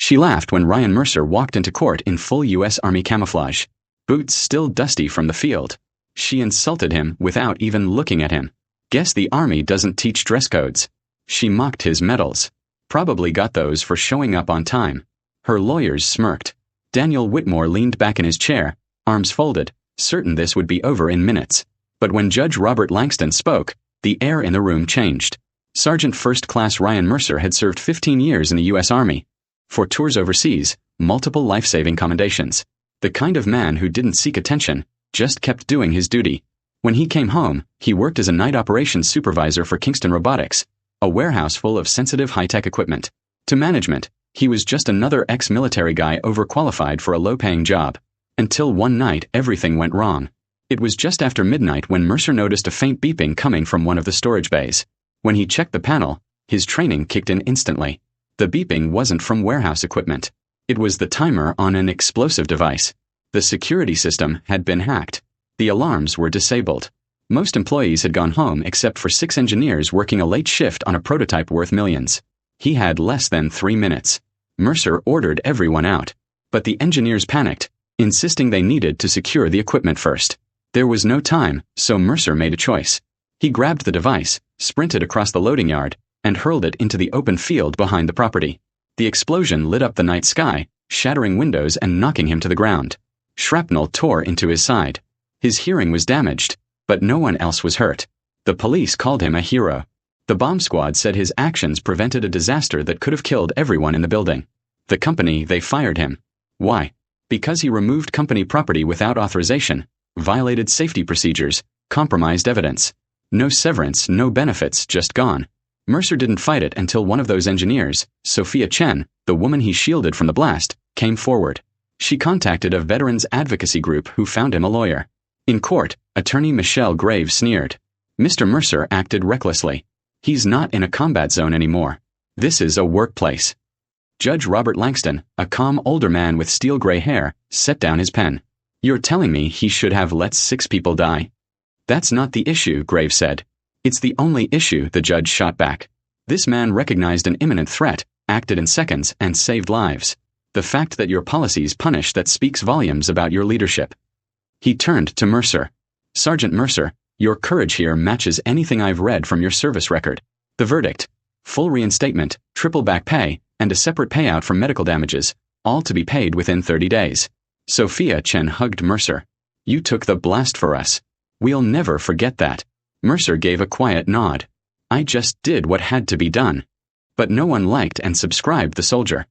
She laughed when Ryan Mercer walked into court in full U.S. Army camouflage, boots still dusty from the field. She insulted him without even looking at him. Guess the Army doesn't teach dress codes. She mocked his medals. Probably got those for showing up on time. Her lawyers smirked. Daniel Whitmore leaned back in his chair, arms folded, certain this would be over in minutes. But when Judge Robert Langston spoke, the air in the room changed. Sergeant First Class Ryan Mercer had served 15 years in the U.S. Army. For tours overseas, multiple life-saving commendations. The kind of man who didn't seek attention, just kept doing his duty. When he came home, he worked as a night operations supervisor for Kingston Robotics, a warehouse full of sensitive high-tech equipment. To management, he was just another ex-military guy overqualified for a low-paying job. Until one night everything went wrong. It was just after midnight when Mercer noticed a faint beeping coming from one of the storage bays. When he checked the panel, his training kicked in instantly. The beeping wasn't from warehouse equipment. It was the timer on an explosive device. The security system had been hacked. The alarms were disabled. Most employees had gone home except for 6 engineers working a late shift on a prototype worth millions. He had less than 3 minutes. Mercer ordered everyone out. But the engineers panicked, insisting they needed to secure the equipment first. There was no time, so Mercer made a choice. He grabbed the device, sprinted across the loading yard, and hurled it into the open field behind the property. The explosion lit up the night sky, shattering windows and knocking him to the ground. Shrapnel tore into his side. His hearing was damaged, but no one else was hurt. The police called him a hero. The bomb squad said his actions prevented a disaster that could have killed everyone in the building. The company, they fired him. Why? Because he removed company property without authorization, violated safety procedures, compromised evidence. No severance, no benefits, just gone. Mercer didn't fight it until one of those engineers, Sophia Chen, the woman he shielded from the blast, came forward. She contacted a veterans advocacy group who found him a lawyer. In court, attorney Michelle Graves sneered. Mr. Mercer acted recklessly. He's not in a combat zone anymore. This is a workplace. Judge Robert Langston, a calm older man with steel gray hair, set down his pen. You're telling me he should have let 6 people die? That's not the issue, Graves said. It's the only issue, the judge shot back. This man recognized an imminent threat, acted in seconds, and saved lives. The fact that your policies punish that speaks volumes about your leadership. He turned to Mercer. Sergeant Mercer, your courage here matches anything I've read from your service record. The verdict: full reinstatement, triple back pay, and a separate payout for medical damages, all to be paid within 30 days. Sophia Chen hugged Mercer. You took the blast for us. We'll never forget that. Mercer gave a quiet nod. I just did what had to be done. But no one liked and subscribed the soldier.